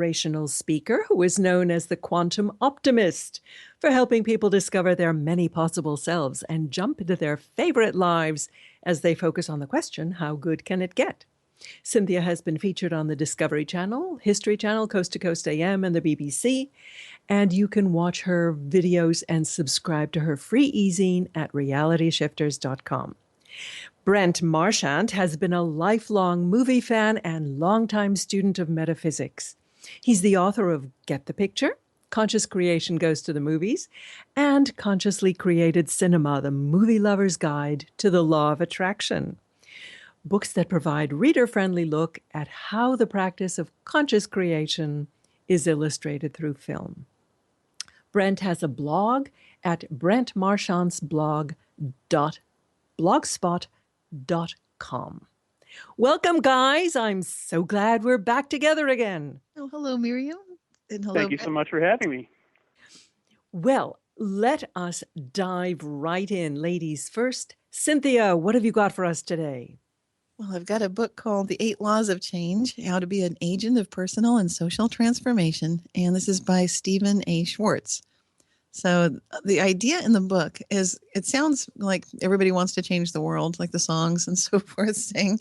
Inspirational speaker who is known as the quantum optimist for helping people discover their many possible selves and jump into their favorite lives as they focus on the question, how good can it get? Cynthia has been featured on the Discovery Channel, History Channel, Coast to Coast AM, and the BBC. And you can watch her videos and subscribe to her free e-zine at realityshifters.com. Brent Marchant has been a lifelong movie fan and longtime student of metaphysics. He's the author of Get the Picture, Conscious Creation Goes to the Movies, and Consciously Created Cinema, the Movie Lover's Guide to the Law of Attraction. Books that provide reader-friendly look at how the practice of conscious creation is illustrated through film. Brent has a blog at brentmarchantsblog.blogspot.com. Welcome, guys. I'm so glad we're back together again. Oh, hello, Miriam. And hello. Thank you so much for having me. Well, let us dive right in. Ladies first. Cynthia, what have you got for us today? Well, I've got a book called The 8 Laws of Change, How to Be an Agent of Personal and Social Transformation. And this is by Stephen A. Schwartz. So the idea in the book is, it sounds like everybody wants to change the world, like the songs and so forth saying,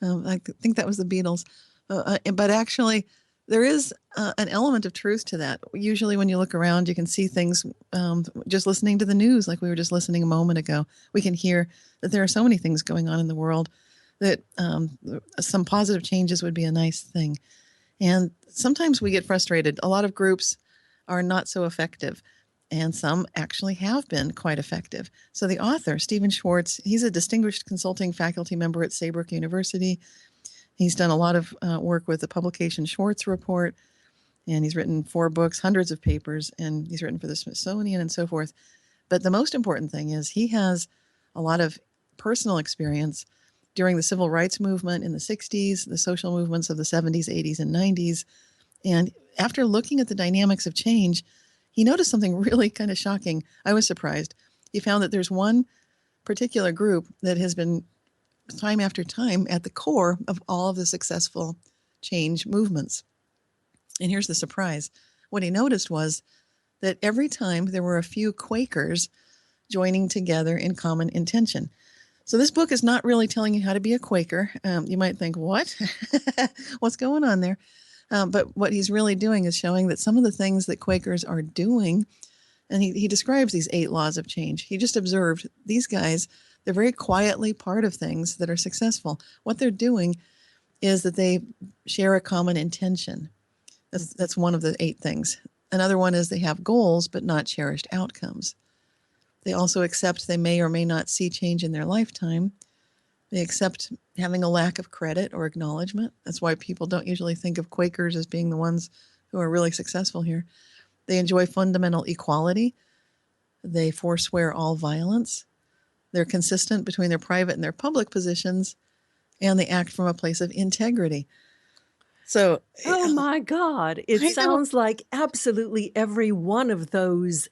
I think that was the Beatles. But actually, there is an element of truth to that. Usually when you look around, you can see things just listening to the news, like we were just listening a moment ago. We can hear that there are so many things going on in the world that some positive changes would be a nice thing. And sometimes we get frustrated. A lot of groups are not so effective, and some actually have been quite effective. So the author, Stephen Schwartz, he's a distinguished consulting faculty member at Saybrook University. He's done a lot of work with the publication Schwartz Report, and he's written 4 books, hundreds of papers, and he's written for the Smithsonian and so forth. But the most important thing is he has a lot of personal experience during the civil rights movement in the 60s, the social movements of the 70s, 80s, and 90s. And after looking at the dynamics of change, he noticed something really kind of shocking. I was surprised. He found that there's one particular group that has been time after time at the core of all of the successful change movements. And here's the surprise. What he noticed was that every time there were a few Quakers joining together in common intention. So this book is not really telling you how to be a Quaker. You might think, what? What's going on there? But what he's really doing is showing that some of the things that Quakers are doing, and he describes these 8 laws of change. He just observed these guys, they're very quietly part of things that are successful. What they're doing is that they share a common intention. That's one of the 8 things. Another one is they have goals, but not cherished outcomes. They also accept they may or may not see change in their lifetime. They accept having a lack of credit or acknowledgement. That's why people don't usually think of Quakers as being the ones who are really successful here. They enjoy fundamental equality. They forswear all violence. They're consistent between their private and their public positions, and they act from a place of integrity. So, oh my God, it sounds like absolutely every one of those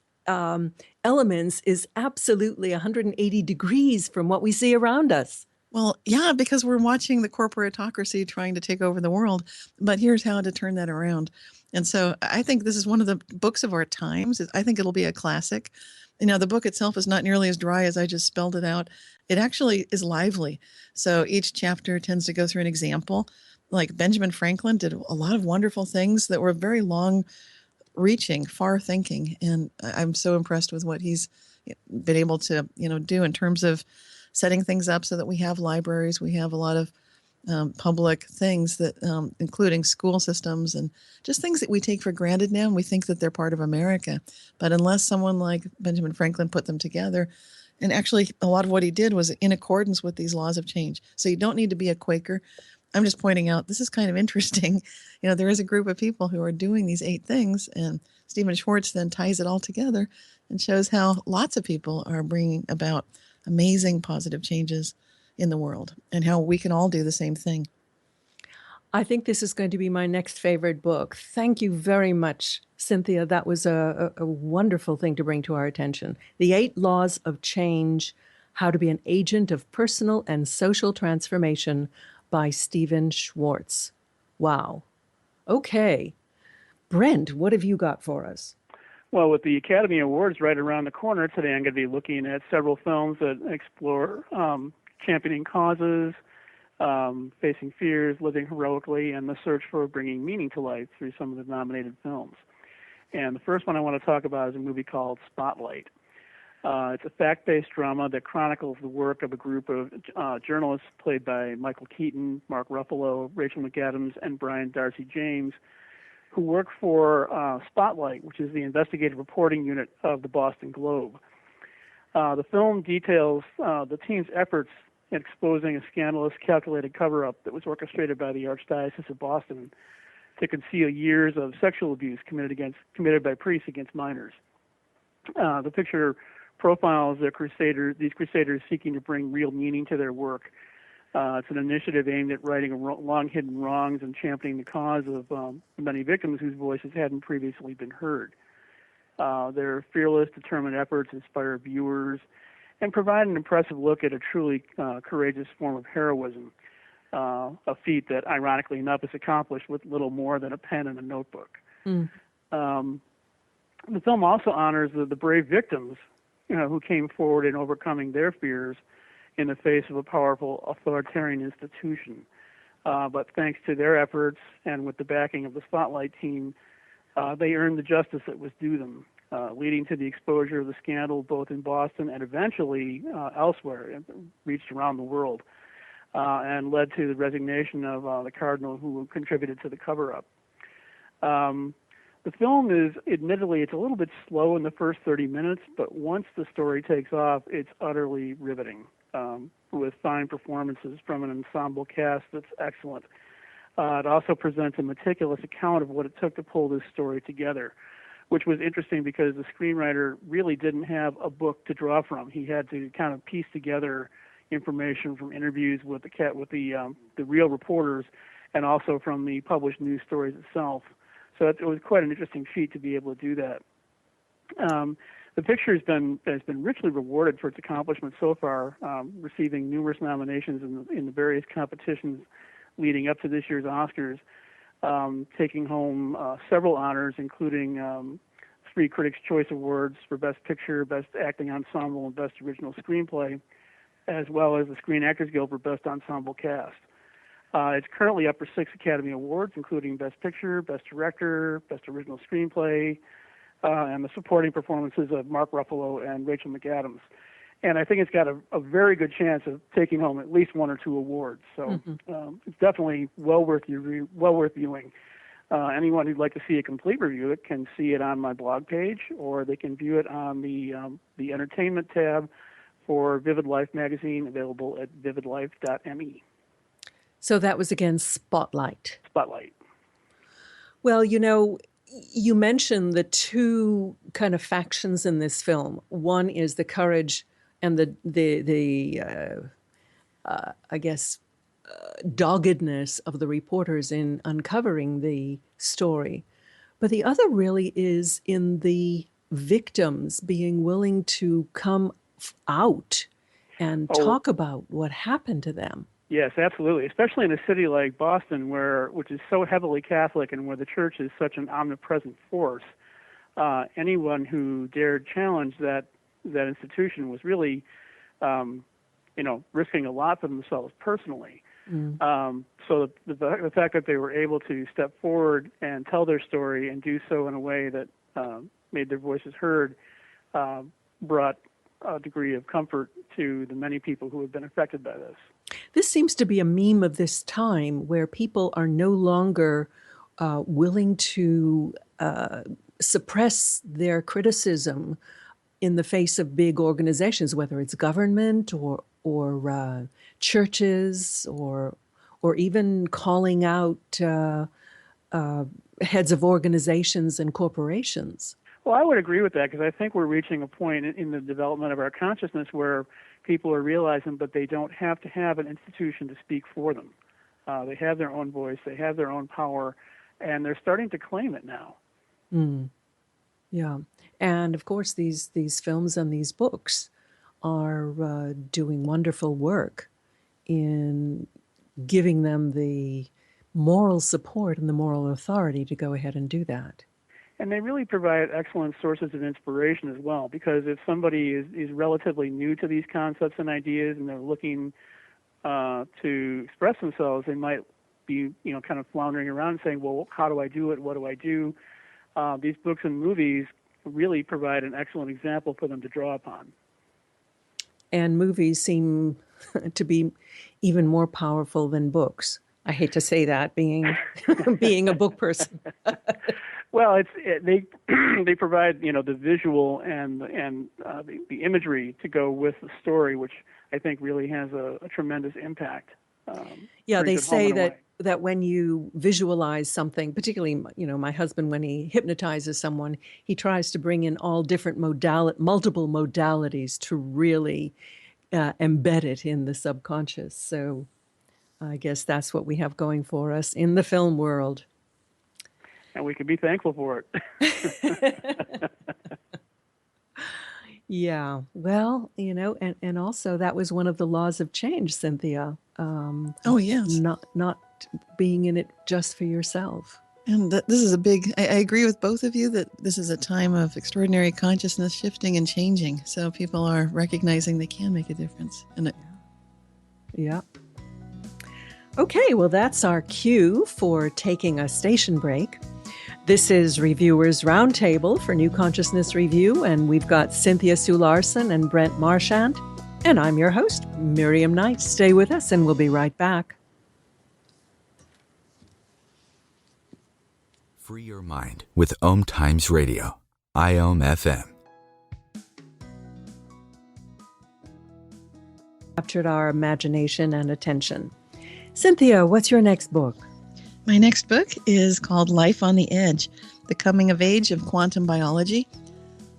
elements is absolutely 180 degrees from what we see around us. Well, yeah, because we're watching the corporatocracy trying to take over the world. But here's how to turn that around. And so I think this is one of the books of our times. I think it'll be a classic. You know, the book itself is not nearly as dry as I just spelled it out. It actually is lively. So each chapter tends to go through an example. Like Benjamin Franklin did a lot of wonderful things that were very long reaching, far thinking. And I'm so impressed with what he's been able to, do in terms of setting things up so that we have libraries. We have a lot of public things that, including school systems and just things that we take for granted now. And we think that they're part of America. But unless someone like Benjamin Franklin put them together, and actually a lot of what he did was in accordance with these laws of change. So you don't need to be a Quaker. I'm just pointing out, this is kind of interesting. There is a group of people who are doing these 8 things, and Stephen Schwartz then ties it all together and shows how lots of people are bringing about amazing positive changes in the world and how we can all do the same thing. I think this is going to be my next favorite book. Thank you very much, Cynthia. That was a wonderful thing to bring to our attention. The 8 Laws of Change, How to Be an Agent of Personal and Social Transformation by Stephen Schwartz. Wow. Okay. Brent, what have you got for us? Well, with the Academy Awards right around the corner today, I'm going to be looking at several films that explore championing causes, facing fears, living heroically, and the search for bringing meaning to life through some of the nominated films. And the first one I want to talk about is a movie called Spotlight. It's a fact-based drama that chronicles the work of a group of journalists played by Michael Keaton, Mark Ruffalo, Rachel McAdams, and Brian Darcy James, who work for Spotlight, which is the investigative reporting unit of the Boston Globe. The film details the team's efforts in exposing a scandalous, calculated cover-up that was orchestrated by the Archdiocese of Boston to conceal years of sexual abuse committed by priests against minors. The picture profiles these crusaders seeking to bring real meaning to their work. It's an initiative aimed at righting long-hidden wrongs and championing the cause of many victims whose voices hadn't previously been heard. Their fearless, determined efforts inspire viewers and provide an impressive look at a truly courageous form of heroism, a feat that, ironically enough, is accomplished with little more than a pen and a notebook. Mm. The film also honors the brave victims, who came forward in overcoming their fears in the face of a powerful authoritarian institution. But thanks to their efforts and with the backing of the Spotlight team, they earned the justice that was due them, leading to the exposure of the scandal both in Boston and eventually elsewhere, and reached around the world, and led to the resignation of the cardinal who contributed to the cover-up. The film is, admittedly, it's a little bit slow in the first 30 minutes, but once the story takes off, it's utterly riveting, with fine performances from an ensemble cast that's excellent. It also presents a meticulous account of what it took to pull this story together, which was interesting because the screenwriter really didn't have a book to draw from. He had to kind of piece together information from interviews with the real reporters, and also from the published news stories itself. So it was quite an interesting feat to be able to do that. The picture has been richly rewarded for its accomplishments so far, receiving numerous nominations in the various competitions leading up to this year's Oscars, taking home several honors, including 3 Critics' Choice Awards for Best Picture, Best Acting Ensemble, and Best Original Screenplay, as well as the Screen Actors Guild for Best Ensemble Cast. It's currently up for 6 Academy Awards, including Best Picture, Best Director, Best Original Screenplay, and the supporting performances of Mark Ruffalo and Rachel McAdams. And I think it's got a very good chance of taking home at least 1 or 2 awards. So it's definitely well worth viewing. Anyone who'd like to see a complete review, it can see it on my blog page, or they can view it on the entertainment tab for Vivid Life magazine, available at vividlife.me. So that was again Spotlight. Spotlight. Well, you mentioned the 2 kind of factions in this film. One is the courage and the I guess, doggedness of the reporters in uncovering the story. But the other really is in the victims being willing to come out and talk about what happened to them. Yes, absolutely. Especially in a city like Boston, which is so heavily Catholic and where the church is such an omnipresent force. Anyone who dared challenge that institution was really, risking a lot for themselves personally. So the fact that they were able to step forward and tell their story and do so in a way that made their voices heard brought a degree of comfort to the many people who have been affected by this. This seems to be a meme of this time where people are no longer willing to suppress their criticism in the face of big organizations, whether it's government or churches or even calling out heads of organizations and corporations. Well, I would agree with that, because I think we're reaching a point in the development of our consciousness where people are realizing that they don't have to have an institution to speak for them. They have their own voice, they have their own power, and they're starting to claim it now. Yeah. And of course, these films and these books are doing wonderful work in giving them the moral support and the moral authority to go ahead and do that. And they really provide excellent sources of inspiration as well, because if somebody is relatively new to these concepts and ideas and they're looking to express themselves, they might be, kind of floundering around and saying, well, how do I do it? What do I do? These books and movies really provide an excellent example for them to draw upon. And movies seem to be even more powerful than books. I hate to say that, being being a book person. Well, they they provide the visual and the imagery to go with the story, which I think really has a tremendous impact. Yeah, they brings it home say in a way. that when you visualize something, particularly my husband, when he hypnotizes someone, he tries to bring in all different multiple modalities to really embed it in the subconscious. So I guess that's what we have going for us in the film world. And we can be thankful for it. Yeah, well, and also that was one of the laws of change, Cynthia. Oh, yes. Not being in it just for yourself. And this is I agree with both of you that this is a time of extraordinary consciousness shifting and changing. So people are recognizing they can make a difference. Yeah. Okay, well, that's our cue for taking a station break. This is Reviewers Roundtable for New Consciousness Review, and we've got Cynthia Sue Larson and Brent Marchand, and I'm your host, Miriam Knight. Stay with us, and we'll be right back. Free your mind with Om Times Radio, IOM FM. Captured our imagination and attention. Cynthia, what's your next book? My next book is called Life on the Edge, The Coming of Age of Quantum Biology.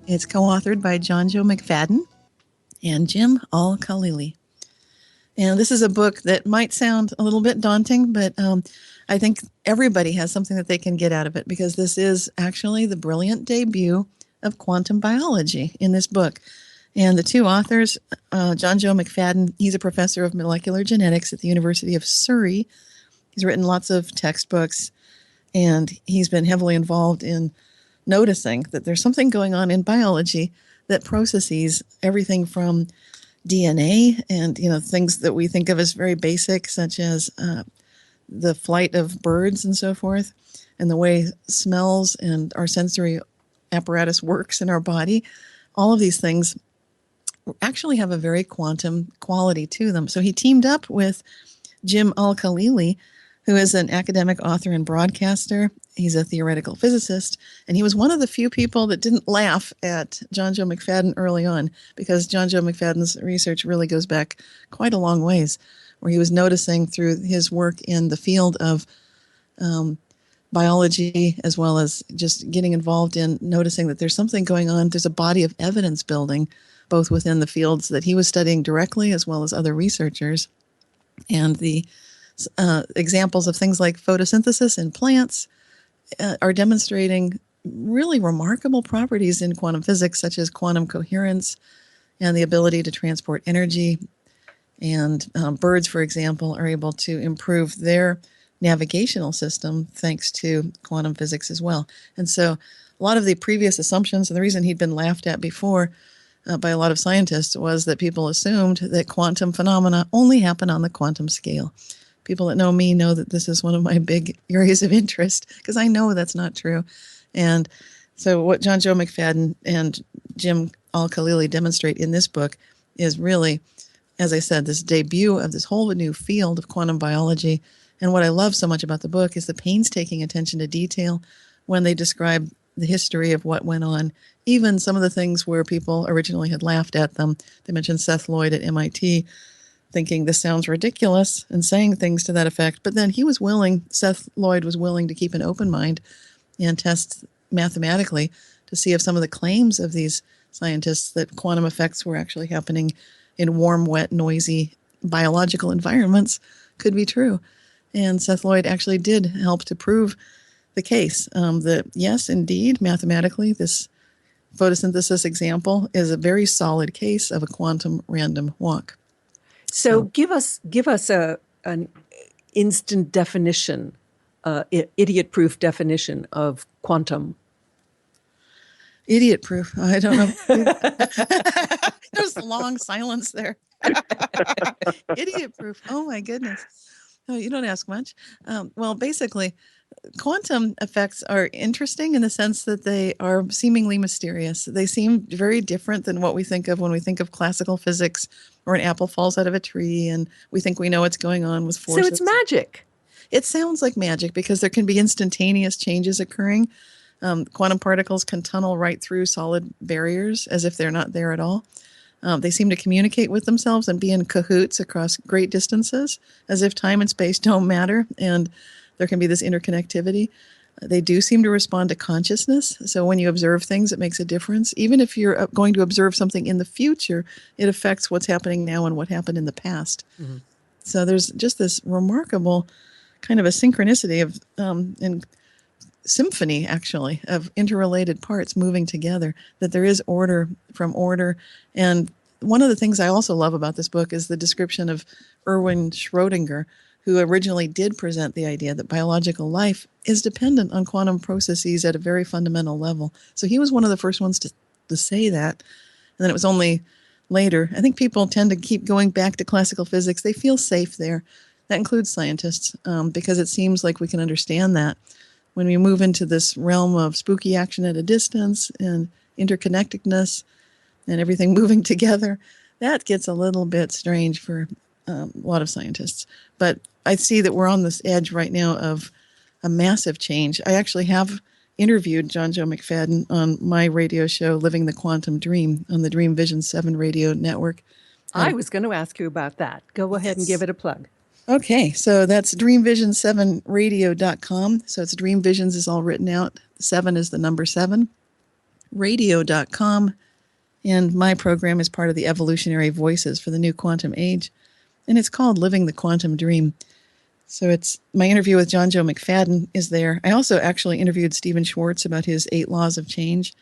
It's co-authored by John Joe McFadden and Jim Al-Khalili. And this is a book that might sound a little bit daunting, but I think everybody has something that they can get out of it, because this is actually the brilliant debut of quantum biology in this book. And the two authors, John Joe McFadden, he's a professor of molecular genetics at the University of Surrey. He's written lots of textbooks, and he's been heavily involved in noticing that there's something going on in biology that processes everything from DNA and, things that we think of as very basic, such as the flight of birds and so forth, and the way smells and our sensory apparatus works in our body. All of these things actually have a very quantum quality to them. So he teamed up with Jim Al-Khalili, who is an academic author and broadcaster. He's a theoretical physicist, and he was one of the few people that didn't laugh at John Joe McFadden early on, because John Joe McFadden's research really goes back quite a long ways, where he was noticing through his work in the field of biology, as well as just getting involved in noticing that there's something going on. There's a body of evidence building, both within the fields that he was studying directly, as well as other researchers. And the examples of things like photosynthesis in plants are demonstrating really remarkable properties in quantum physics, such as quantum coherence and the ability to transport energy. And birds, for example, are able to improve their navigational system thanks to quantum physics as well. And so a lot of the previous assumptions, and the reason he'd been laughed at before by a lot of scientists, was that people assumed that quantum phenomena only happen on the quantum scale. People that know me know that this is one of my big areas of interest, because I know that's not true. And so what John Joe McFadden and Jim Al-Khalili demonstrate in this book is really, as I said, this debut of this whole new field of quantum biology. And what I love so much about the book is the painstaking attention to detail when they describe the history of what went on, even some of the things where people originally had laughed at them. They mentioned Seth Lloyd at MIT, thinking this sounds ridiculous and saying things to that effect. But then Seth Lloyd was willing to keep an open mind and test mathematically to see if some of the claims of these scientists that quantum effects were actually happening in warm, wet, noisy biological environments could be true. And Seth Lloyd actually did help to prove the case that, yes, indeed, mathematically, this photosynthesis example is a very solid case of a quantum random walk. So give us an instant definition idiot-proof definition of quantum? Idiot proof. I don't know. There's a long silence there. Idiot proof. Oh my goodness. Oh, you don't ask much. Well, basically, quantum effects are interesting in the sense that they are seemingly mysterious. They seem very different than what we think of when we think of classical physics, or an apple falls out of a tree and we think we know what's going on with forces. So it's magic. It sounds like magic because there can be instantaneous changes occurring. Quantum particles can tunnel right through solid barriers as if they're not there at all. They seem to communicate with themselves and be in cahoots across great distances, as if time and space don't matter, and there can be this interconnectivity. They do seem to respond to consciousness. So when you observe things, it makes a difference. Even if you're going to observe something in the future, it affects what's happening now and what happened in the past. Mm-hmm. So there's just this remarkable kind of a synchronicity of and symphony, actually, of interrelated parts moving together, that there is order from order. And one of the things I also love about this book is the description of Erwin Schrödinger, who originally did present the idea that biological life is dependent on quantum processes at a very fundamental level. So he was one of the first ones to say that. And then it was only later. I think people tend to keep going back to classical physics. They feel safe there. That includes scientists, because it seems like we can understand that. When we move into this realm of spooky action at a distance and interconnectedness and everything moving together, that gets a little bit strange for a lot of scientists. But I see that we're on this edge right now of a massive change. I actually have interviewed John Joe McFadden on my radio show, Living the Quantum Dream, on the Dream Vision 7 radio network. I was going to ask you about that. Go ahead and give it a plug. Okay, so that's dreamvision7radio.com. So it's Dream Visions is all written out. 7 is the number 7. Radio.com. And my program is part of the Evolutionary Voices for the New Quantum Age. And it's called Living the Quantum Dream. So it's my interview with John Joe McFadden is there. I also actually interviewed Stephen Schwartz about his 8 Laws of Change.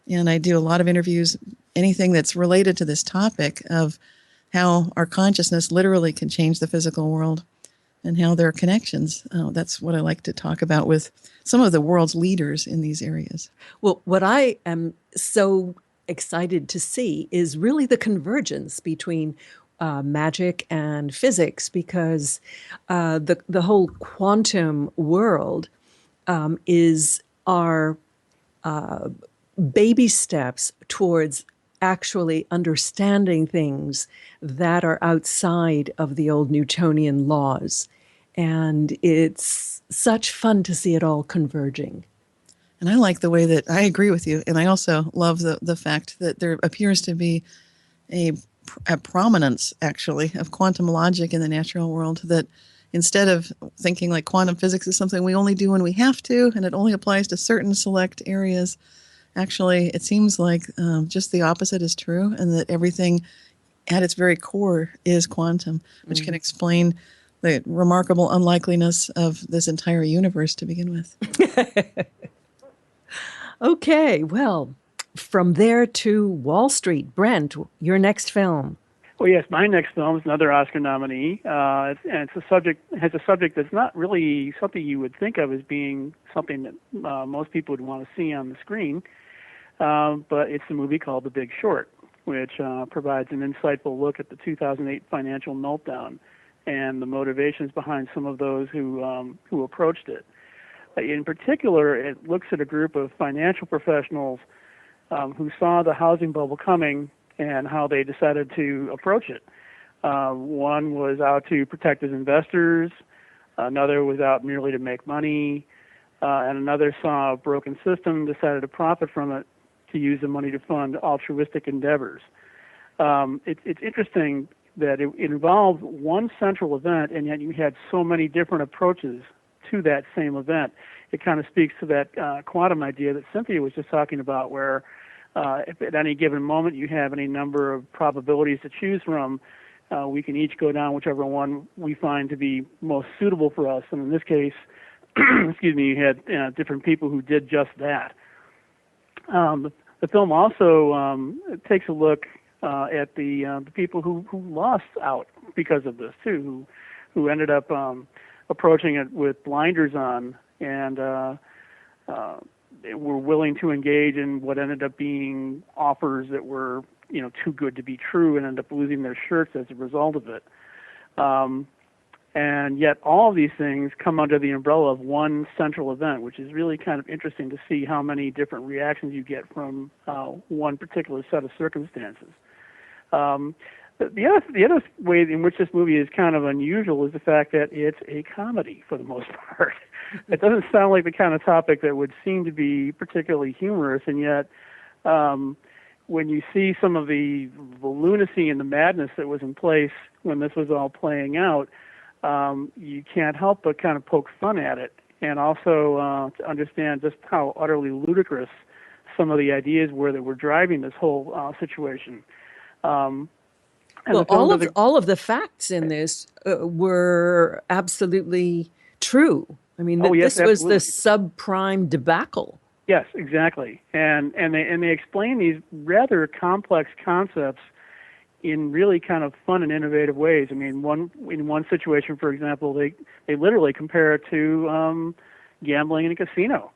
And I do a lot of interviews, anything that's related to this topic of how our consciousness literally can change the physical world and how there are connections. That's what I like to talk about with some of the world's leaders in these areas. Well, what I am so excited to see is really the convergence between magic and physics, because the whole quantum world is our baby steps towards actually understanding things that are outside of the old Newtonian laws. And it's such fun to see it all converging. And I like the way that I agree with you. And I also love the fact that there appears to be a prominence, actually, of quantum logic in the natural world, that instead of thinking like quantum physics is something we only do when we have to, and it only applies to certain select areas, actually, it seems like just the opposite is true, and that everything at its very core is quantum, which can explain the remarkable unlikeliness of this entire universe to begin with. Okay, well, from there to Wall Street. Brent, your next film. Well, yes, my next film is another Oscar nominee, and it's a subject that's not really something you would think of as being something that most people would want to see on the screen. But it's a movie called The Big Short, which provides an insightful look at the 2008 financial meltdown and the motivations behind some of those who approached it. In particular, it looks at a group of financial professionals who saw the housing bubble coming and how they decided to approach it. One was out to protect his investors, another was out merely to make money, and another saw a broken system, decided to profit from it, to use the money to fund altruistic endeavors. It's interesting that it involved one central event, and yet you had so many different approaches to that same event. It kind of speaks to that quantum idea that Cynthia was just talking about, where if at any given moment you have any number of probabilities to choose from, we can each go down whichever one we find to be most suitable for us. And in this case, you had different people who did just that. The film also takes a look at the people who lost out because of this too, who ended up approaching it with blinders on, and were willing to engage in what ended up being offers that were, too good to be true, and ended up losing their shirts as a result of it. And yet all of these things come under the umbrella of one central event, which is really kind of interesting to see how many different reactions you get from one particular set of circumstances. The other way in which this movie is kind of unusual is the fact that it's a comedy for the most part. It doesn't sound like the kind of topic that would seem to be particularly humorous, and yet when you see some of the lunacy and the madness that was in place when this was all playing out, you can't help but kind of poke fun at it, and also to understand just how utterly ludicrous some of the ideas were that were driving this whole situation. Well, all of the facts in this were absolutely true. I mean, this was the subprime debacle. Yes, exactly, and they explain these rather complex concepts in really kind of fun and innovative ways. I mean, in one situation, for example, they literally compare it to gambling in a casino,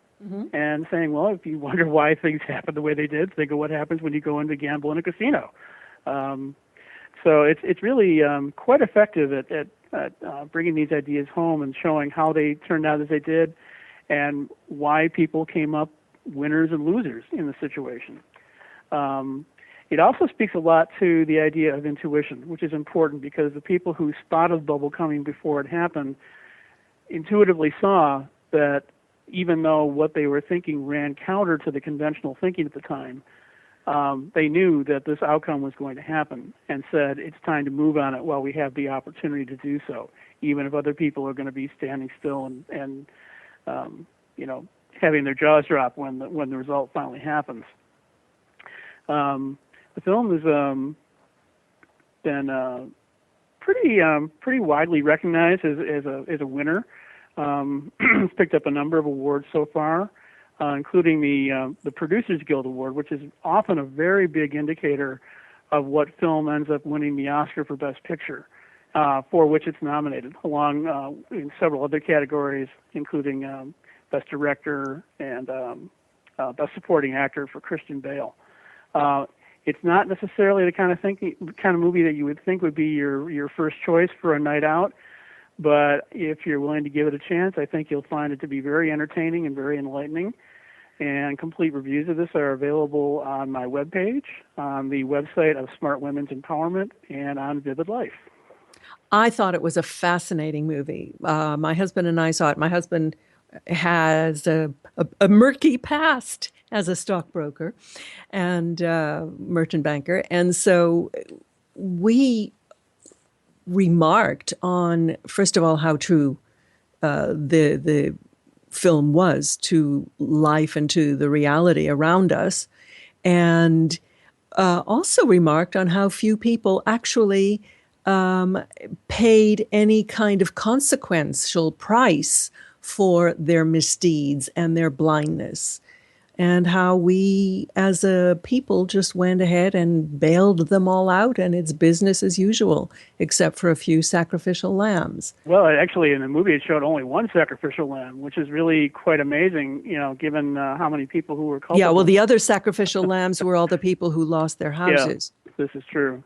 and saying, well, if you wonder why things happen the way they did, think of what happens when you go in to gamble in a casino. So it's really quite effective at bringing these ideas home and showing how they turned out as they did, and why people came up winners and losers in the situation. It also speaks a lot to the idea of intuition, which is important because the people who spotted the bubble coming before it happened intuitively saw that even though what they were thinking ran counter to the conventional thinking at the time, they knew that this outcome was going to happen and said, it's time to move on it while we have the opportunity to do so, even if other people are going to be standing still and having their jaws drop when the result finally happens. The film has been pretty widely recognized as a winner. It's picked up a number of awards so far, including the Producers Guild Award, which is often a very big indicator of what film ends up winning the Oscar for Best Picture, for which it's nominated, along in several other categories, including Best Director and Best Supporting Actor for Christian Bale. It's not necessarily the kind of movie that you would think would be your first choice for a night out, but if you're willing to give it a chance, I think you'll find it to be very entertaining and very enlightening. And complete reviews of this are available on my webpage, on the website of Smart Women's Empowerment, and on Vivid Life. I thought it was a fascinating movie. My husband and I saw it. My husband has a murky past as a stockbroker and merchant banker. And so we remarked on, first of all, how true the film was to life and to the reality around us, and also remarked on how few people actually paid any kind of consequential price for their misdeeds and their blindness, and how we as a people just went ahead and bailed them all out, and it's business as usual, except for a few sacrificial lambs. Well, actually, in the movie, it showed only one sacrificial lamb, which is really quite amazing, given how many people who were culpable. Yeah, well, the other sacrificial lambs were all the people who lost their houses. Yeah, this is true.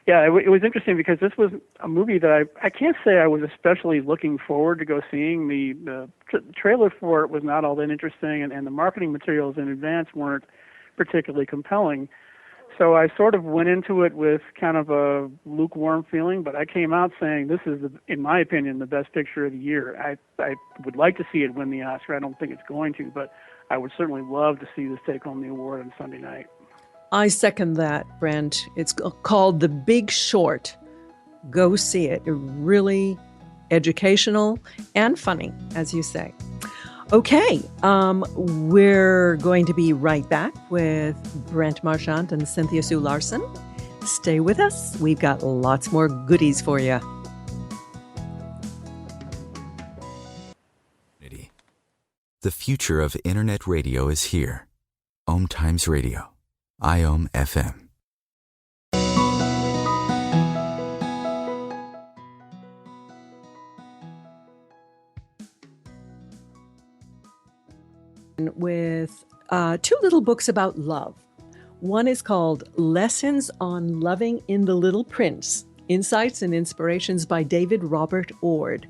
It was interesting because this was a movie that I can't say I was especially looking forward to go seeing. The trailer for it was not all that interesting, and the marketing materials in advance weren't particularly compelling. So I sort of went into it with kind of a lukewarm feeling, but I came out saying this is, in my opinion, the best picture of the year. I would like to see it win the Oscar. I don't think it's going to, but I would certainly love to see this take home the award on Sunday night. I second that, Brent. It's called The Big Short. Go see it. Really educational and funny, as you say. Okay, we're going to be right back with Brent Marchand and Cynthia Sue Larson. Stay with us. We've got lots more goodies for you. The future of Internet radio is here. Om Times Radio. IOM FM. with two little books about love. One is called Lessons on Loving in the Little Prince, Insights and Inspirations by David Robert Ord.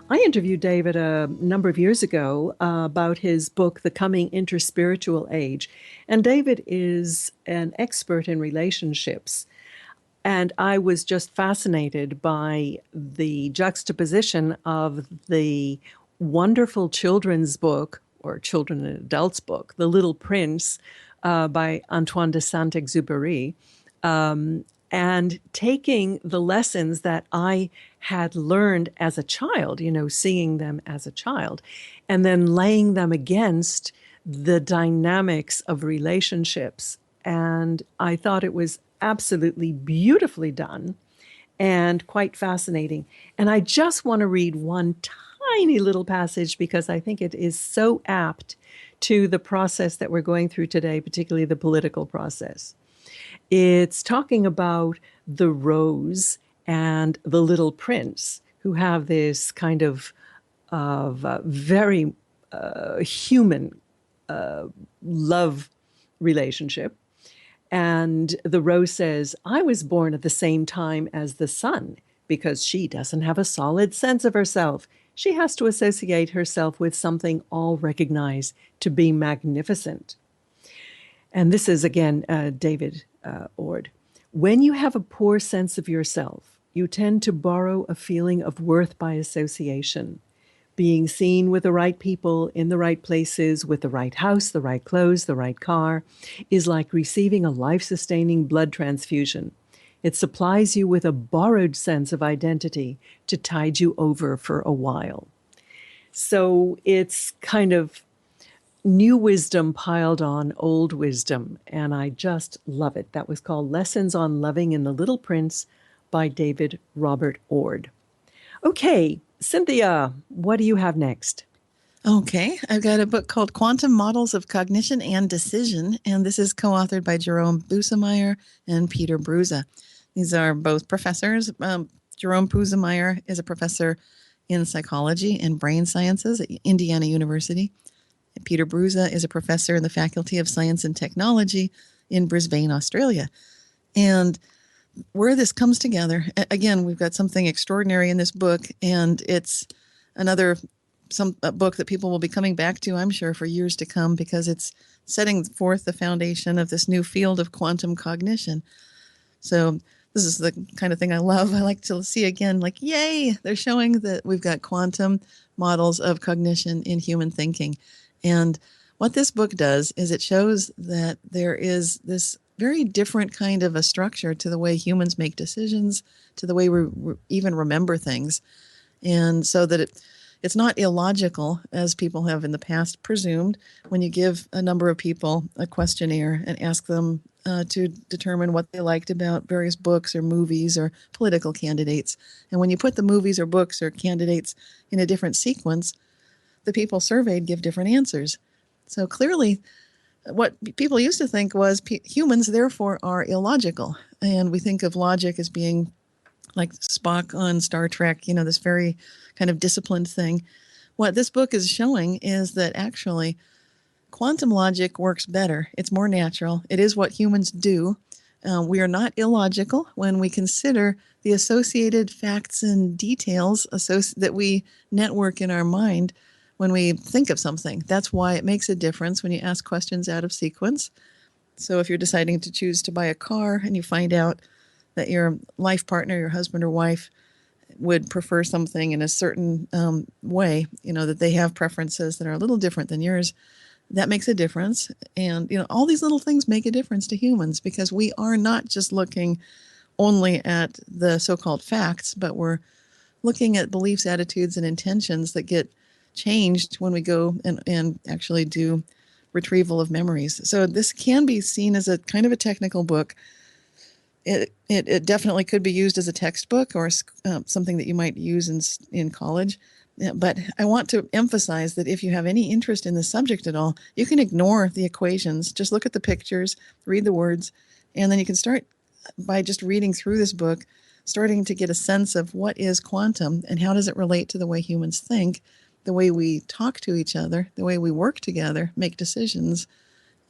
I interviewed David a number of years ago about his book, The Coming Interspiritual Age. And David is an expert in relationships. And I was just fascinated by the juxtaposition of the wonderful children's book, or children and adults book, The Little Prince, by Antoine de Saint-Exupéry, and taking the lessons that I had learned as a child, seeing them as a child, and then laying them against the dynamics of relationships. And I thought it was absolutely beautifully done and quite fascinating. And I just want to read one tiny little passage because I think it is so apt to the process that we're going through today, particularly the political process. It's talking about the rose and the little prince, who have this kind of very human love relationship. And the rose says, I was born at the same time as the sun because she doesn't have a solid sense of herself. She has to associate herself with something all recognize to be magnificent. And this is, again, David Ord. When you have a poor sense of yourself, you tend to borrow a feeling of worth by association. Being seen with the right people in the right places, with the right house, the right clothes, the right car, is like receiving a life-sustaining blood transfusion. It supplies you with a borrowed sense of identity to tide you over for a while. So it's kind of new wisdom piled on old wisdom, and I just love it. That was called Lessons on Loving in the Little Prince by David Robert Ord. Okay, Cynthia, what do you have next? Okay, I've got a book called Quantum Models of Cognition and Decision, and this is co-authored by Jerome Busemeyer and Peter Bruza. These are both professors. Jerome Busemeyer is a professor in psychology and brain sciences at Indiana University. And Peter Bruza is a professor in the Faculty of Science and Technology in Brisbane, Australia. And where this comes together, again, we've got something extraordinary in this book, and it's another book that people will be coming back to, I'm sure, for years to come, because it's setting forth the foundation of this new field of quantum cognition. So this is the kind of thing I love. I like to see again, like, yay, they're showing that we've got quantum models of cognition in human thinking. And what this book does is it shows that there is this very different kind of a structure to the way humans make decisions, to the way we even remember things. And so that it's not illogical, as people have in the past presumed, when you give a number of people a questionnaire and ask them to determine what they liked about various books or movies or political candidates. And when you put the movies or books or candidates in a different sequence, the people surveyed give different answers. So clearly, what people used to think was humans, therefore, are illogical. And we think of logic as being like Spock on Star Trek, this very kind of disciplined thing. What this book is showing is that actually quantum logic works better. It's more natural. It is what humans do. We are not illogical when we consider the associated facts and details that we network in our mind when we think of something. That's why it makes a difference when you ask questions out of sequence. So if you're deciding to choose to buy a car and you find out that your life partner, your husband or wife, would prefer something in a certain way, that they have preferences that are a little different than yours, that makes a difference. And, all these little things make a difference to humans because we are not just looking only at the so-called facts, but we're looking at beliefs, attitudes, and intentions that get changed when we go and actually do retrieval of memories. So this can be seen as a kind of a technical book. It definitely could be used as a textbook or something that you might use in college. But I want to emphasize that if you have any interest in the subject at all, you can ignore the equations. Just look at the pictures, read the words, and then you can start by just reading through this book, starting to get a sense of what is quantum and how does it relate to the way humans think. the way we talk to each other, the way we work together, make decisions,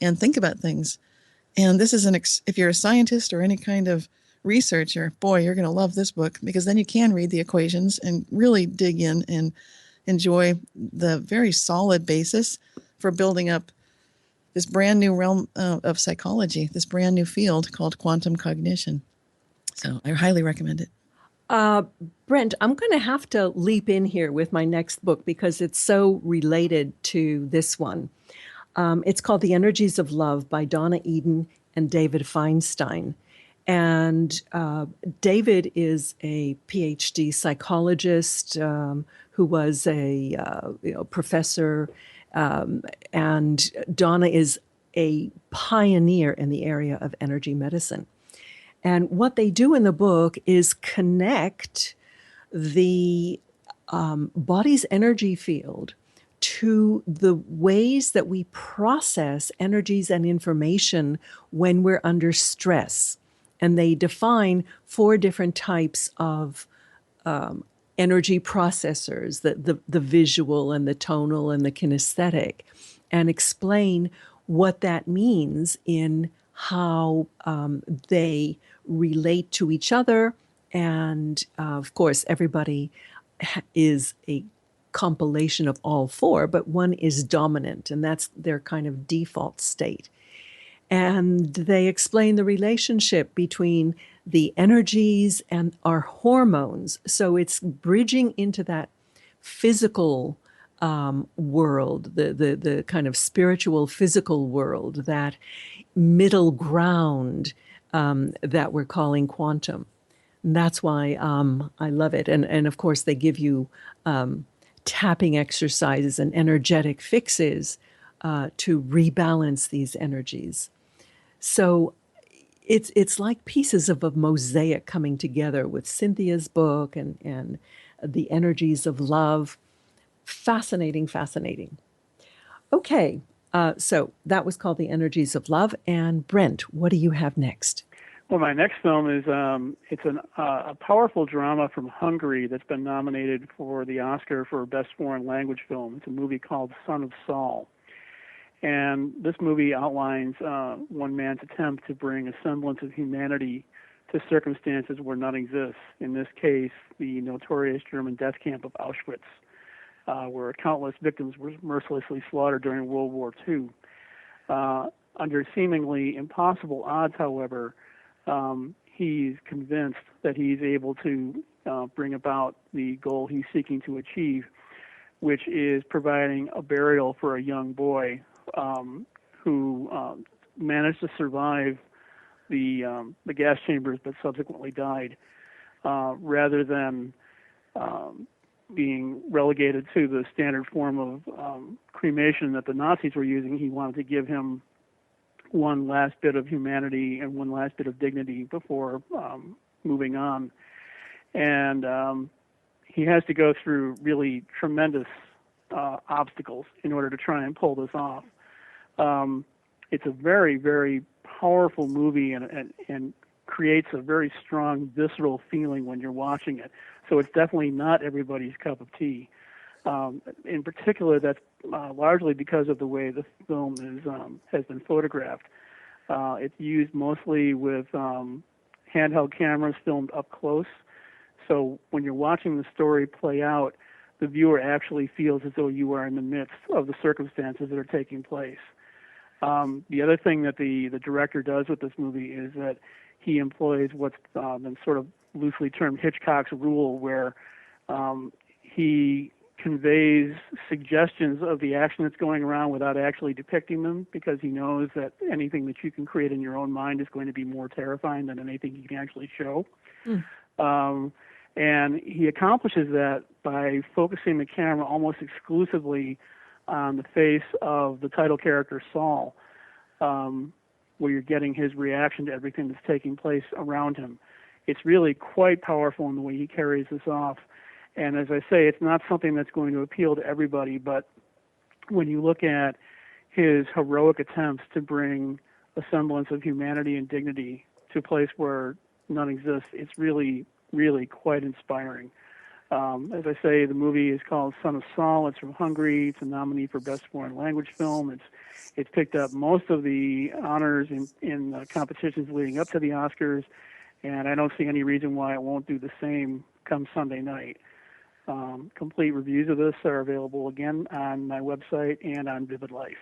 and think about things. And this is if you're a scientist or any kind of researcher, boy, you're going to love this book, because then you can read the equations and really dig in and enjoy the very solid basis for building up this brand new realm of psychology, this brand new field called quantum cognition. So I highly recommend it. Brent, I'm going to have to leap in here with my next book because it's so related to this one. It's called The Energies of Love by Donna Eden and David Feinstein. And David is a PhD psychologist who was a professor, and Donna is a pioneer in the area of energy medicine. And what they do in the book is connect the body's energy field to the ways that we process energies and information when we're under stress. And they define 4 different types of energy processors, the visual and the tonal and the kinesthetic, and explain what that means in how they relate to each other. And of course, everybody is a compilation of all 4, but one is dominant, and that's their kind of default state. And they explain the relationship between the energies and our hormones. So it's bridging into that physical world, the kind of spiritual physical world, that middle ground that we're calling quantum. And that's why I love it. And of course, they give you tapping exercises and energetic fixes to rebalance these energies. So it's like pieces of a mosaic coming together with Cynthia's book and the energies of love. Fascinating, fascinating. Okay, so that was called The Energies of Love. And Brent, what do you have next? Well, my next film is it's a powerful drama from Hungary that's been nominated for the Oscar for Best Foreign Language Film. It's a movie called Son of Saul. And this movie outlines one man's attempt to bring a semblance of humanity to circumstances where none exists. In this case, the notorious German death camp of Auschwitz, where countless victims were mercilessly slaughtered during World War II. Under seemingly impossible odds, however, he's convinced that he's able to bring about the goal he's seeking to achieve, which is providing a burial for a young boy who managed to survive the gas chambers but subsequently died, rather than being relegated to the standard form of cremation that the Nazis were using. He wanted to give him one last bit of humanity and one last bit of dignity before moving on. And he has to go through really tremendous obstacles in order to try and pull this off. It's a very, very powerful movie and creates a very strong visceral feeling when you're watching it. So it's definitely not everybody's cup of tea. In particular, that's largely because of the way the film has been photographed. It's used mostly with handheld cameras filmed up close. So when you're watching the story play out, the viewer actually feels as though you are in the midst of the circumstances that are taking place. The other thing that the director does with this movie is that he employs what's been sort of loosely termed Hitchcock's rule, where he conveys suggestions of the action that's going around without actually depicting them, because he knows that anything that you can create in your own mind is going to be more terrifying than anything you can actually show. And he accomplishes that by focusing the camera almost exclusively on the face of the title character, Saul, where you're getting his reaction to everything that's taking place around him. It's really quite powerful in the way he carries this off. And as I say, it's not something that's going to appeal to everybody, but when you look at his heroic attempts to bring a semblance of humanity and dignity to a place where none exists, it's really, really quite inspiring. As I say, the movie is called Son of Saul. It's from Hungary. It's a nominee for Best Foreign Language Film. It's picked up most of the honors in competitions leading up to the Oscars, and I don't see any reason why it won't do the same come Sunday night. Complete reviews of this are available again on my website and on Vivid Life.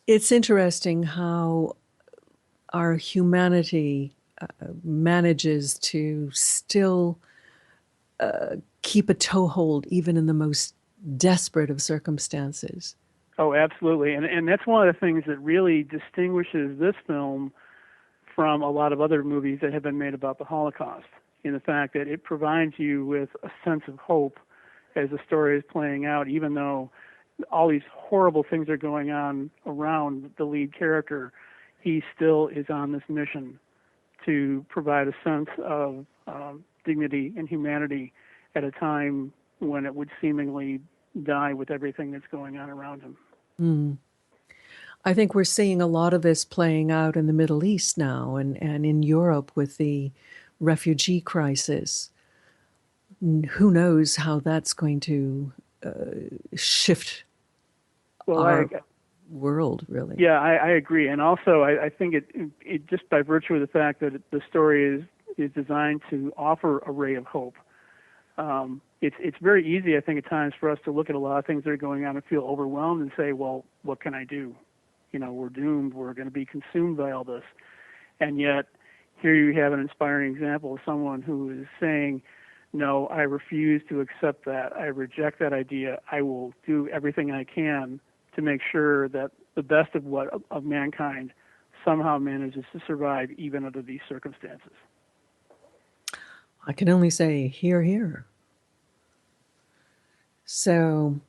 It's interesting how our humanity manages to still keep a toehold even in the most desperate of circumstances. Oh, absolutely. And that's one of the things that really distinguishes this film from a lot of other movies that have been made about the Holocaust, in the fact that it provides you with a sense of hope as the story is playing out, even though all these horrible things are going on around the lead character. He still is on this mission to provide a sense of dignity and humanity at a time when it would seemingly die with everything that's going on around him. I think we're seeing a lot of this playing out in the Middle East now and in Europe with the refugee crisis. Who knows how that's going to shift our world, really. Yeah, I agree. And also, I think it just by virtue of the fact that the story is designed to offer a ray of hope. It's very easy, I think, at times for us to look at a lot of things that are going on and feel overwhelmed and say, well, what can I do? We're doomed. We're going to be consumed by all this. And yet, here you have an inspiring example of someone who is saying, no, I refuse to accept that. I reject that idea. I will do everything I can to make sure that the best of mankind somehow manages to survive even under these circumstances. I can only say, hear, hear. So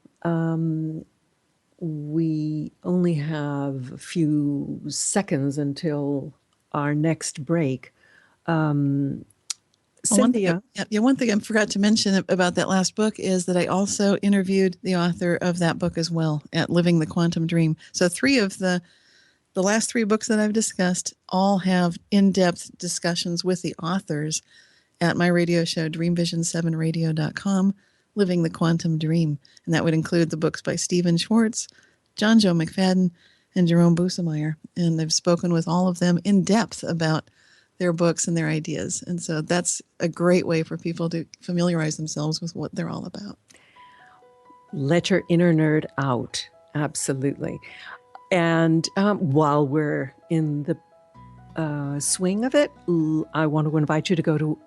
we only have a few seconds until our next break. Cynthia. One thing I forgot to mention about that last book is that I also interviewed the author of that book as well at Living the Quantum Dream. So 3 of the last 3 books that I've discussed all have in-depth discussions with the authors at my radio show, dreamvision7radio.com, Living the Quantum Dream. And that would include the books by Stephen Schwartz, John Joe McFadden, and Jerome Busemeyer. And I've spoken with all of them in depth about their books and their ideas. And so that's a great way for people to familiarize themselves with what they're all about. Let your inner nerd out. Absolutely. And while we're in the swing of it, I want to invite you to go to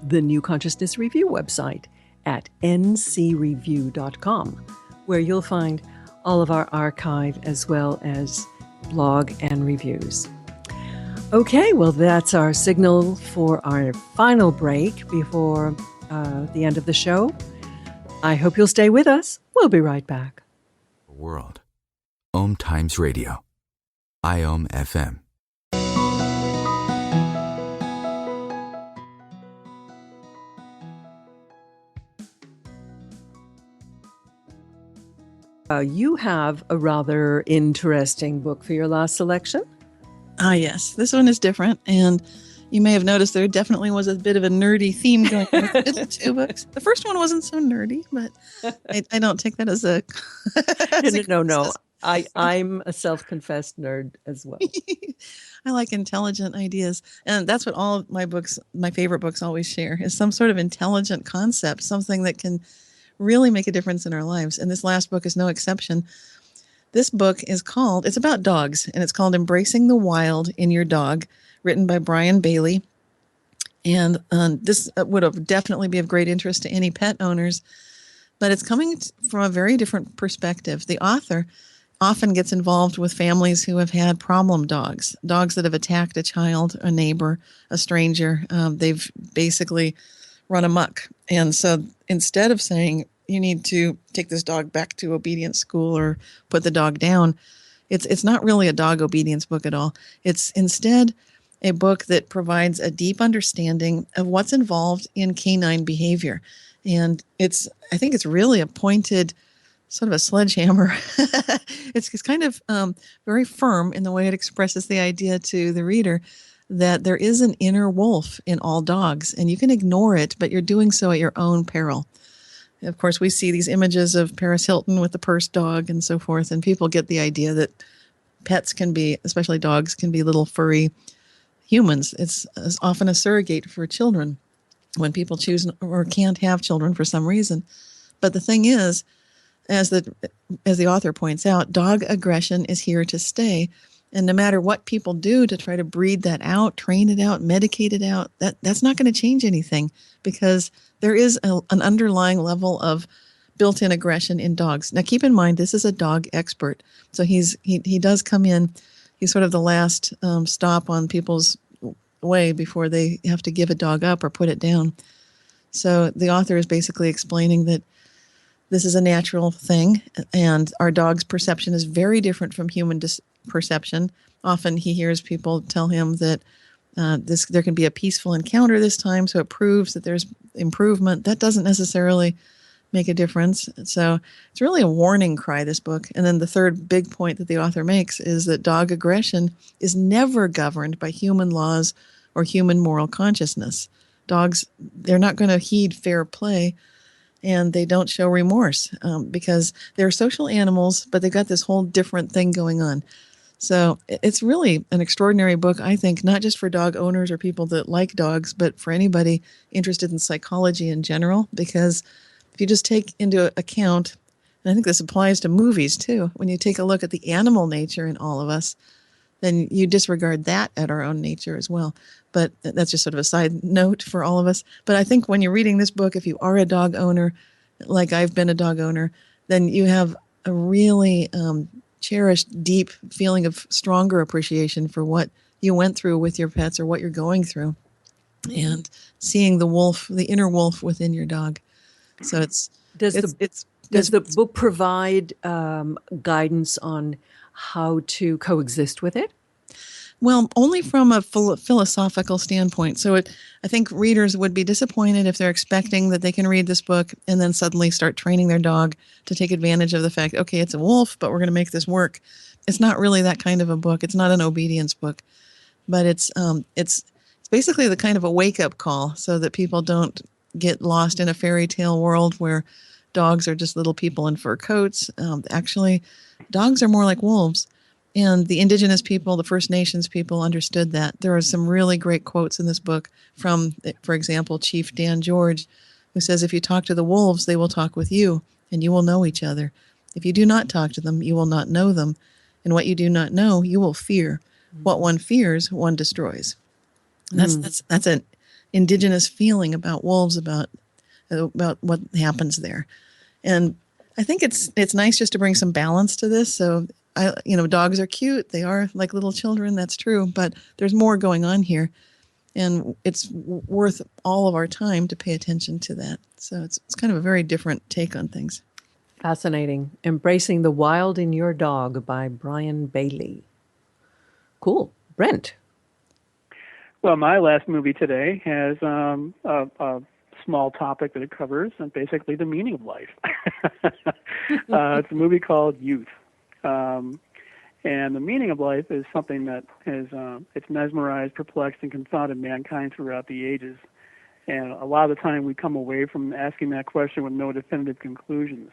the New Consciousness Review website at ncreview.com, where you'll find all of our archive as well as blog and reviews. Okay, well, that's our signal for our final break before the end of the show. I hope you'll stay with us. We'll be right back. World. Om Times Radio. IOM FM. You have a rather interesting book for your last selection. Yes. This one is different. And you may have noticed there definitely was a bit of a nerdy theme going on with the 2 books. The first one wasn't so nerdy, but I don't take that as a... No. I'm a self-confessed nerd as well. I like intelligent ideas. And that's what all of my books, my favorite books, always share, is some sort of intelligent concept, something that can really make a difference in our lives. And this last book is no exception. This book is it's about dogs, and it's called Embracing the Wild in Your Dog, written by Brian Bailey. And this would have definitely be of great interest to any pet owners, but it's coming from a very different perspective. The author often gets involved with families who have had problem dogs that have attacked a child, a neighbor, a stranger. They've basically run amok. And so instead of saying, you need to take this dog back to obedience school or put the dog down, it's not really a dog obedience book at all. It's instead a book that provides a deep understanding of what's involved in canine behavior. And I think it's really a pointed, sort of a sledgehammer. It's kind of very firm in the way it expresses the idea to the reader that there is an inner wolf in all dogs, and you can ignore it, but you're doing so at your own peril. Of course, we see these images of Paris Hilton with the purse dog and so forth, and people get the idea that pets can be, especially dogs, can be little furry humans. It's often a surrogate for children when people choose or can't have children for some reason. But the thing is, as the author points out, dog aggression is here to stay. And no matter what people do to try to breed that out, train it out, medicate it out, that's not going to change anything, because there is an underlying level of built-in aggression in dogs. Now, keep in mind, this is a dog expert. So he does come in. He's sort of the last stop on people's way before they have to give a dog up or put it down. So the author is basically explaining that this is a natural thing, and our dog's perception is very different from human perception. Often he hears people tell him that there can be a peaceful encounter this time, so it proves that there's improvement. That doesn't necessarily make a difference. So it's really a warning cry, this book. And then the third big point that the author makes is that dog aggression is never governed by human laws or human moral consciousness. Dogs, they're not going to heed fair play, and they don't show remorse because they're social animals, but they've got this whole different thing going on. So it's really an extraordinary book, I think, not just for dog owners or people that like dogs, but for anybody interested in psychology in general, because if you just take into account, and I think this applies to movies too, when you take a look at the animal nature in all of us, then you disregard that at our own nature as well. But that's just sort of a side note for all of us. But I think when you're reading this book, if you are a dog owner, like I've been a dog owner, then you have a really cherished, deep feeling of stronger appreciation for what you went through with your pets or what you're going through, and seeing the wolf, the inner wolf within your dog. So Does the book provide guidance on how to coexist with it? Well, only from a philosophical standpoint. So I think readers would be disappointed if they're expecting that they can read this book and then suddenly start training their dog to take advantage of the fact, okay, it's a wolf, but we're going to make this work. It's not really that kind of a book. It's not an obedience book, but it's basically the kind of a wake-up call so that people don't get lost in a fairy tale world where dogs are just little people in fur coats. Actually, dogs are more like wolves. And the indigenous people, the First Nations people, understood that. There are some really great quotes in this book from, for example, Chief Dan George, who says, if you talk to the wolves, they will talk with you, and you will know each other. If you do not talk to them, you will not know them. And what you do not know, you will fear. What one fears, one destroys. And that's an indigenous feeling about wolves, about what happens there. And I think it's nice just to bring some balance to this. So, dogs are cute. They are like little children. That's true. But there's more going on here. And it's worth all of our time to pay attention to that. So it's kind of a very different take on things. Fascinating. Embracing the Wild in Your Dog by Brian Bailey. Cool. Brent. Well, my last movie today has a small topic that it covers, and basically the meaning of life. It's a movie called Youth. And the meaning of life is something that has it's mesmerized, perplexed, and confounded mankind throughout the ages. And a lot of the time we come away from asking that question with no definitive conclusions.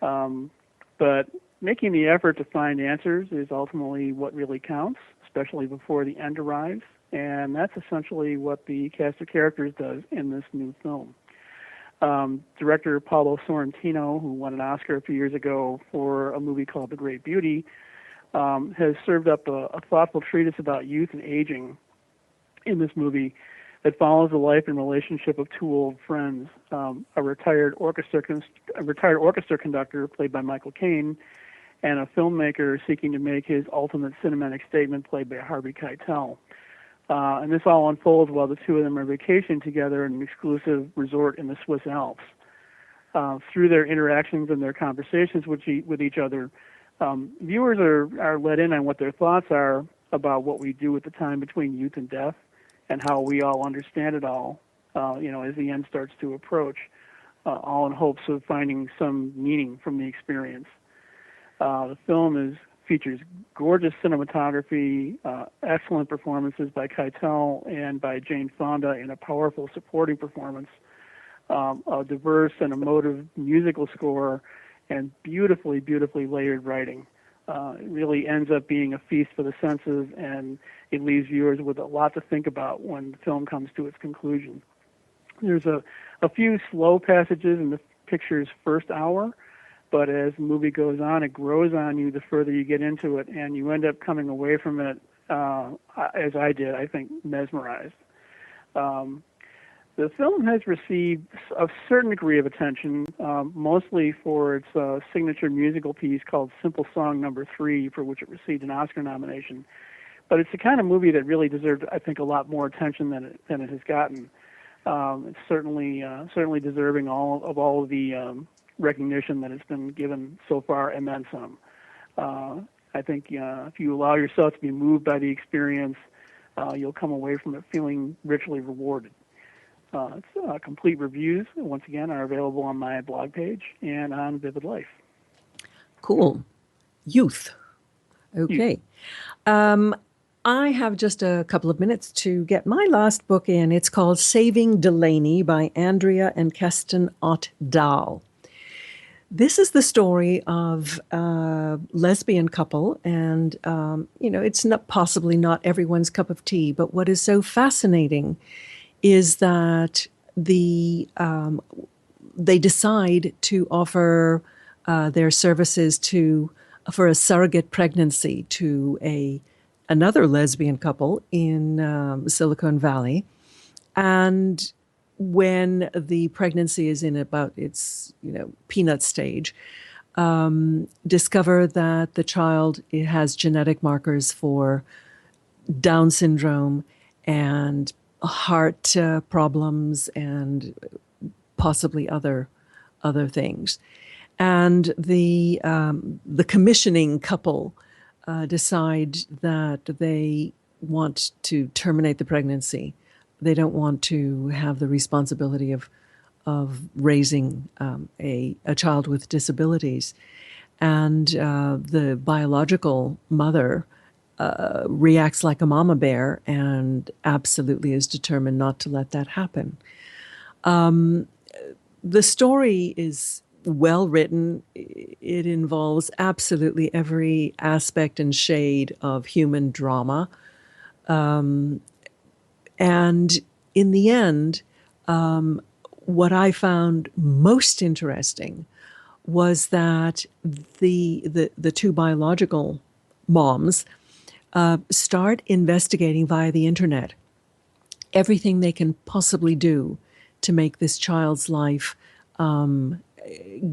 But making the effort to find answers is ultimately what really counts, especially before the end arrives. And that's essentially what the cast of characters does in this new film. Director Paulo Sorrentino, who won an Oscar a few years ago for a movie called The Great Beauty, has served up a thoughtful treatise about youth and aging in this movie that follows the life and relationship of two old friends, a retired orchestra conductor played by Michael Caine, and a filmmaker seeking to make his ultimate cinematic statement played by Harvey Keitel. And this all unfolds while the two of them are vacationing together in an exclusive resort in the Swiss Alps. Through their interactions and their conversations with each other, viewers are let in on what their thoughts are about what we do at the time between youth and death, and how we all understand it all, as the end starts to approach, all in hopes of finding some meaning from the experience. The film is features gorgeous cinematography, excellent performances by Keitel and by Jane Fonda in a powerful supporting performance, a diverse and emotive musical score, and beautifully, beautifully layered writing. It really ends up being a feast for the senses, and it leaves viewers with a lot to think about when the film comes to its conclusion. There's a few slow passages in the picture's first hour, but as the movie goes on, it grows on you the further you get into it, and you end up coming away from it, as I did, I think, mesmerized. The film has received a certain degree of attention, mostly for its signature musical piece called Simple Song No. 3, for which it received an Oscar nomination. But it's the kind of movie that really deserved, I think, a lot more attention than it has gotten. It's certainly deserving of all of the recognition that it's been given so far, and then some. I think if you allow yourself to be moved by the experience, you'll come away from it feeling richly rewarded. Complete reviews, once again, are available on my blog page and on Vivid Life. Cool. Youth. Okay. I have just a couple of minutes to get my last book in. It's called Saving Delaney by Andrea and Keston Ott Dahl. This is the story of a lesbian couple, and, it's possibly not everyone's cup of tea, but what is so fascinating is that they decide to offer their services for a surrogate pregnancy to another lesbian couple in Silicon Valley. And when the pregnancy is in about its peanut stage, discover that the child has genetic markers for Down syndrome and heart problems and possibly other things. And the commissioning couple decide that they want to terminate the pregnancy. They don't want to have the responsibility of raising a child with disabilities. And the biological mother reacts like a mama bear and absolutely is determined not to let that happen. The story is well written. It involves absolutely every aspect and shade of human drama. And in the end, what I found most interesting was that the two biological moms start investigating via the internet everything they can possibly do to make this child's life,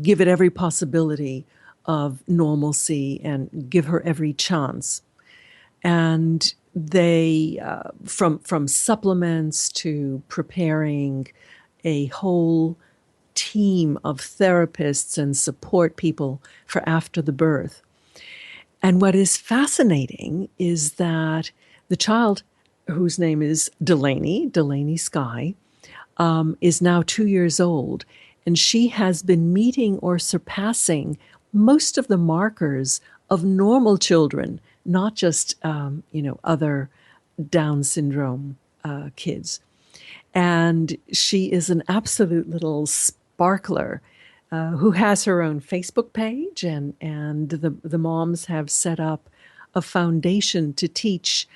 give it every possibility of normalcy and give her every chance. And they, from supplements to preparing a whole team of therapists and support people for after the birth. And what is fascinating is that the child, whose name is Delaney Sky, is now 2 years old, and she has been meeting or surpassing most of the markers of normal children, not just, other Down syndrome kids. And she is an absolute little sparkler who has her own Facebook page, and the moms have set up a foundation to teach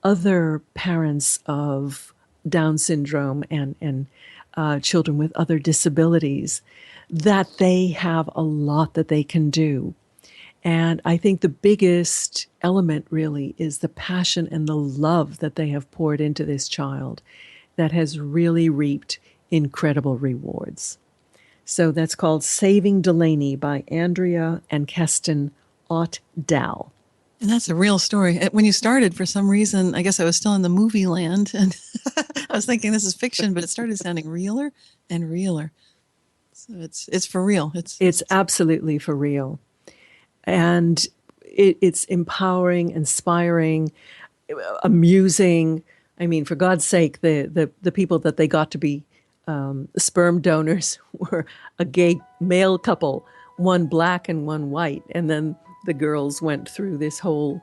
other parents of Down syndrome and children with other disabilities that they have a lot that they can do. And I think the biggest element really is the passion and the love that they have poured into this child that has really reaped incredible rewards. So that's called Saving Delaney by Andrea and Keston Ott Dahl. And that's a real story. When you started, for some reason, I guess I was still in the movie land, and I was thinking this is fiction, but it started sounding realer and realer. So it's for real. It's absolutely for real. And it's empowering, inspiring, amusing. I mean, for God's sake, the people that they got to be sperm donors were a gay male couple, one black and one white. And then the girls went through this whole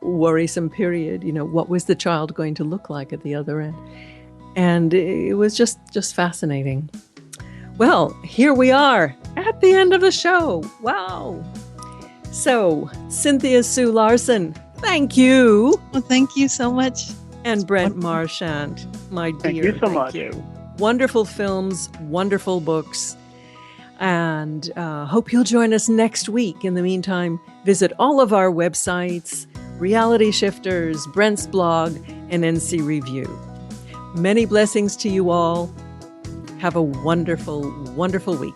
worrisome period. What was the child going to look like at the other end? And it was just fascinating. Well, here we are at the end of the show. Wow. So, Cynthia Sue Larson, thank you. Well, thank you so much. And Brent Marchand, my dear. Thank you so much. Wonderful films, wonderful books. And hope you'll join us next week. In the meantime, visit all of our websites, Reality Shifters, Brent's blog, and NC Review. Many blessings to you all. Have a wonderful, wonderful week.